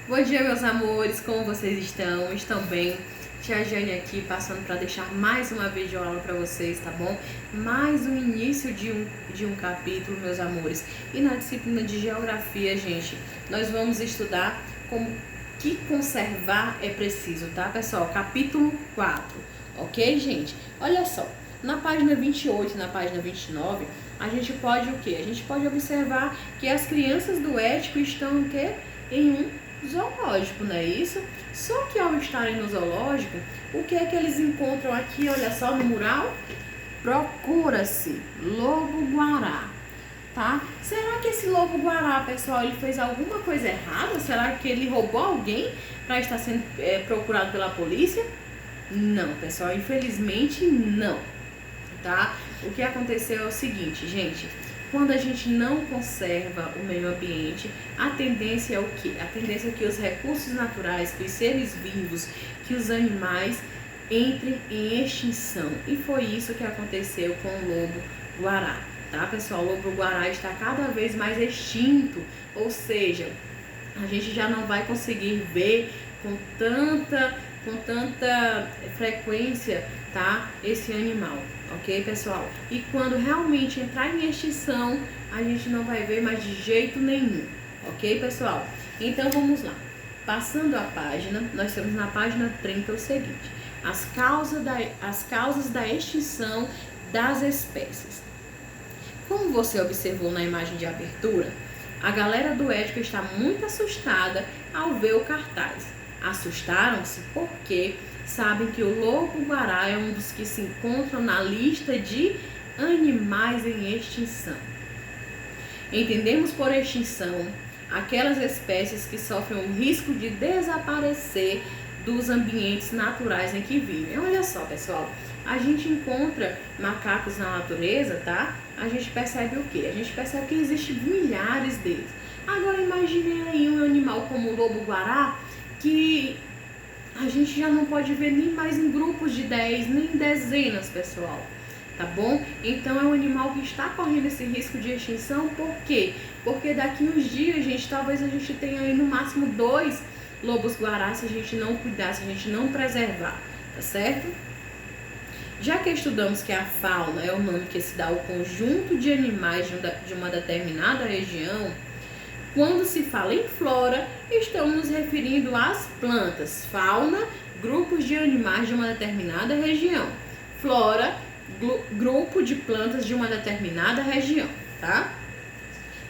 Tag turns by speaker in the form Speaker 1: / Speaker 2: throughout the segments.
Speaker 1: Bom dia, meus amores, como vocês estão? Estão bem? Tia Jane aqui, passando para deixar mais uma videoaula para vocês, tá bom? Mais um início de um capítulo, meus amores. E na disciplina de Geografia, gente, nós vamos estudar como que conservar é preciso, tá, pessoal? Capítulo 4, ok, gente? Olha só, na página 28 e na página 29, a gente pode o quê? A gente pode observar que as crianças do ético estão o quê? Em um zoológico, não é isso? Só que ao estarem no zoológico, o que é que eles encontram aqui, olha só, no mural? Procura-se lobo-guará, tá? Será que esse lobo-guará, pessoal, ele fez alguma coisa errada? Será que ele roubou alguém para estar sendo procurado pela polícia? Não, pessoal, infelizmente não, tá? O que aconteceu é o seguinte, gente. Quando a gente não conserva o meio ambiente, a tendência é o quê? A tendência é que os recursos naturais, que os seres vivos, que os animais entrem em extinção. E foi isso que aconteceu com o lobo-guará, tá, pessoal? O lobo-guará está cada vez mais extinto, ou seja, a gente já não vai conseguir ver com tanta frequência, tá, esse animal, ok, pessoal? E quando realmente entrar em extinção, a gente não vai ver mais de jeito nenhum, ok, pessoal? Então vamos lá. Passando a página, nós temos na página 30 o seguinte: as causas da extinção das espécies. Como você observou na imagem de abertura, a galera do ético está muito assustada ao ver o cartaz. Assustaram-se porque sabem que o lobo-guará é um dos que se encontram na lista de animais em extinção. Entendemos por extinção aquelas espécies que sofrem o risco de desaparecer dos ambientes naturais em que vivem. Olha só, pessoal, a gente encontra macacos na natureza, tá? A gente percebe o quê? A gente percebe que existem milhares deles. Agora imagine aí um animal como o lobo-guará, que a gente já não pode ver nem mais em grupos de 10, nem em dezenas, pessoal, tá bom? Então é um animal que está correndo esse risco de extinção. Por quê? Porque daqui uns dias, gente, talvez a gente tenha aí no máximo 2 lobos-guará se a gente não cuidar, se a gente não preservar, tá certo? Já que estudamos que a fauna é o nome que se dá ao conjunto de animais de uma determinada região, quando se fala em flora, estamos nos referindo às plantas. Fauna, grupos de animais de uma determinada região. Flora, grupo de plantas de uma determinada região, tá?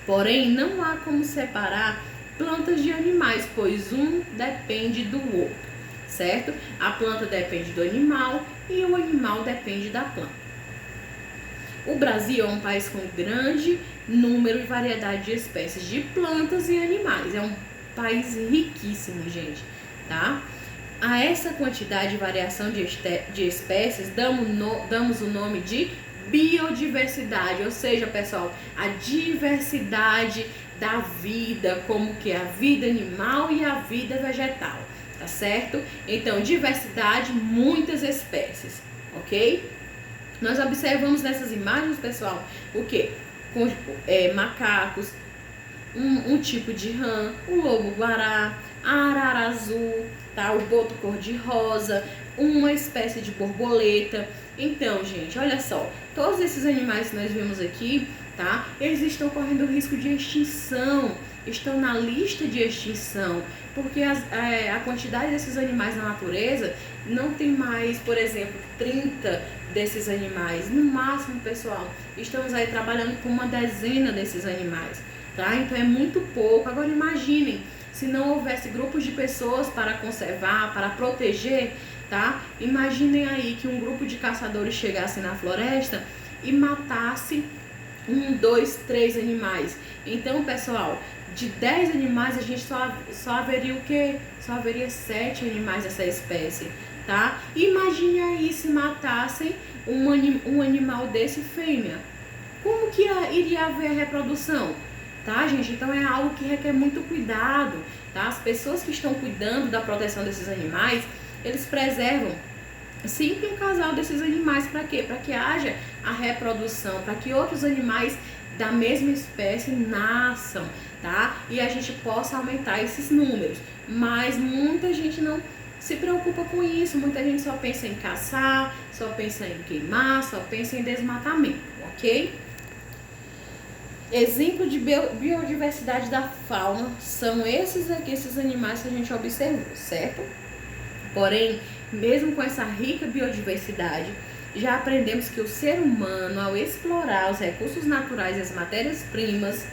Speaker 1: Porém, não há como separar plantas de animais, pois um depende do outro, certo? A planta depende do animal e o animal depende da planta. O Brasil é um país com grande número e variedade de espécies de plantas e animais. É um país riquíssimo, gente, tá? A essa quantidade e variação de espécies damos o nome de biodiversidade, ou seja, pessoal, a diversidade da vida, como que é a vida animal e a vida vegetal, tá certo? Então, diversidade, muitas espécies, ok? Nós observamos nessas imagens, pessoal, o que? Macacos, um tipo de rã, o lobo-guará, a arara azul, tá? O boto cor-de-rosa, uma espécie de borboleta. Então, gente, olha só, todos esses animais que nós vemos aqui, tá? Eles estão correndo risco de extinção, estão na lista de extinção, porque a quantidade desses animais na natureza não tem mais, por exemplo, 30 desses animais. No máximo, pessoal, estamos aí trabalhando com uma dezena desses animais, tá? Então é muito pouco. Agora imaginem, se não houvesse grupos de pessoas para conservar, para proteger, tá? Imaginem aí que um grupo de caçadores chegasse na floresta e matasse 1, 2, 3 animais. Então, pessoal, de 10 animais a gente só haveria o quê? Só haveria 7 animais dessa espécie, tá? Imagine aí se matassem um animal desse fêmea. Como que iria haver a reprodução? Tá, gente? Então é algo que requer muito cuidado, tá? As pessoas que estão cuidando da proteção desses animais, eles preservam sempre um casal desses animais. Para quê? Para que haja a reprodução, para que outros animais da mesma espécie nasçam, tá? E a gente possa aumentar esses números. Mas muita gente não se preocupa com isso, muita gente só pensa em caçar, só pensa em queimar, só pensa em desmatamento, ok? Exemplo de biodiversidade da fauna são esses aqui, esses animais que a gente observou, certo? Porém, mesmo com essa rica biodiversidade, já aprendemos que o ser humano, ao explorar os recursos naturais e as matérias-primas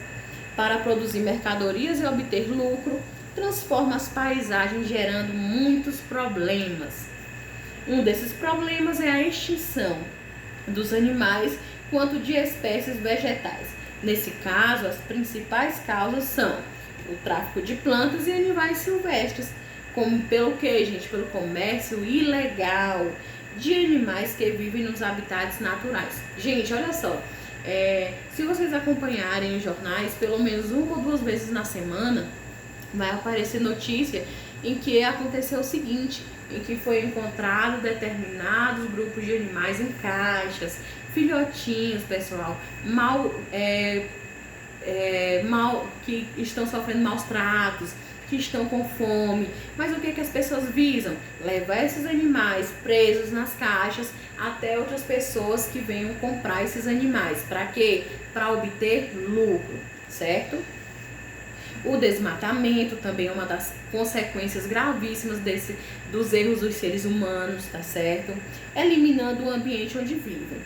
Speaker 1: para produzir mercadorias e obter lucro, transforma as paisagens, gerando muitos problemas. Um desses problemas é a extinção dos animais quanto de espécies vegetais. Nesse caso, as principais causas são o tráfico de plantas e animais silvestres, como pelo que, gente? Pelo comércio ilegal de animais que vivem nos habitats naturais. Gente, olha só, se vocês acompanharem os jornais, pelo menos 1 ou 2 vezes na semana, vai aparecer notícia em que aconteceu o seguinte, em que foi encontrado determinados grupos de animais em caixas, filhotinhos, pessoal, que estão sofrendo maus tratos, que estão com fome. Mas o que as pessoas visam? Levar esses animais presos nas caixas até outras pessoas que venham comprar esses animais. Para quê? Para obter lucro, certo? O desmatamento também é uma das consequências gravíssimas dos erros dos seres humanos, tá certo? Eliminando o ambiente onde vivem.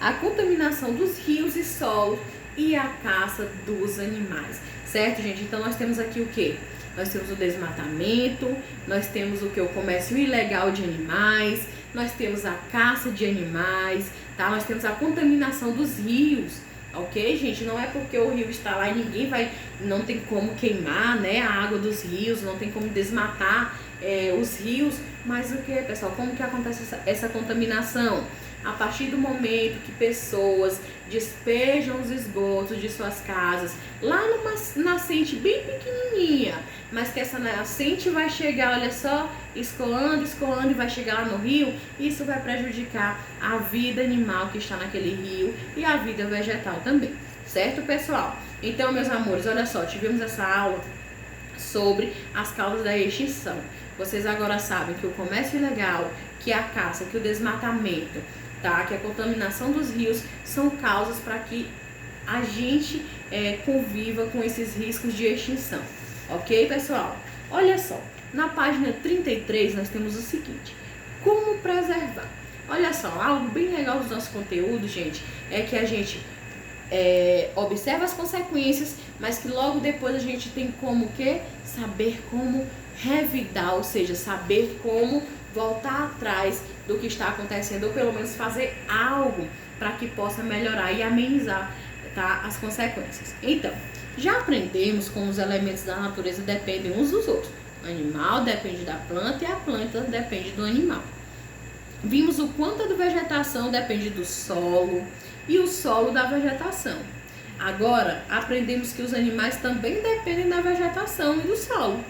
Speaker 1: A contaminação dos rios e solos e a caça dos animais, certo, gente? Então nós temos aqui o quê? Nós temos o desmatamento, nós temos o que? O comércio ilegal de animais, nós temos a caça de animais, tá? Nós temos a contaminação dos rios, ok, gente? Não é porque o rio está lá e não tem como queimar, né, a água dos rios, não tem como desmatar os rios, mas o que, pessoal? Como que acontece essa contaminação? A partir do momento que pessoas despejam os esgotos de suas casas lá numa nascente bem pequenininha, mas que essa nascente vai chegar, olha só, escoando e vai chegar lá no rio, isso vai prejudicar a vida animal que está naquele rio e a vida vegetal também, certo, pessoal? Então, meus amores, olha só, tivemos essa aula sobre as causas da extinção. Vocês agora sabem que o comércio ilegal, que a caça, que o desmatamento, tá? Que a contaminação dos rios são causas para que a gente conviva com esses riscos de extinção, ok, pessoal? Olha só, na página 33 nós temos o seguinte: como preservar. Olha só, algo bem legal dos nossos conteúdos, gente, é que a gente observa as consequências, mas que logo depois a gente tem como que saber como revidar, ou seja, saber como voltar atrás do que está acontecendo, ou pelo menos fazer algo para que possa melhorar e amenizar, tá, as consequências. Então, já aprendemos como os elementos da natureza dependem uns dos outros. O animal depende da planta e a planta depende do animal. Vimos o quanto a vegetação depende do solo e o solo da vegetação. Agora, aprendemos que os animais também dependem da vegetação e do solo.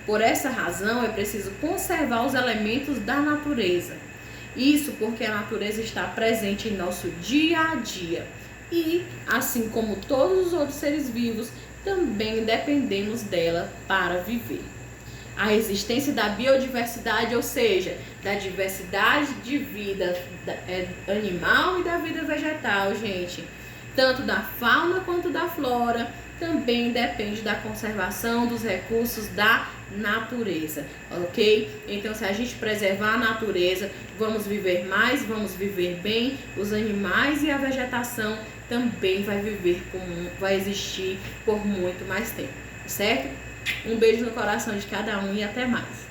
Speaker 1: Por essa razão, é preciso conservar os elementos da natureza. Isso porque a natureza está presente em nosso dia a dia. E, assim como todos os outros seres vivos, também dependemos dela para viver. A existência da biodiversidade, ou seja, da diversidade de vida animal e da vida vegetal, gente, tanto da fauna quanto da flora, também depende da conservação dos recursos da natureza, ok? Então, se a gente preservar a natureza, vamos viver mais, vamos viver bem, os animais e a vegetação também vai existir por muito mais tempo, certo? Um beijo no coração de cada um e até mais.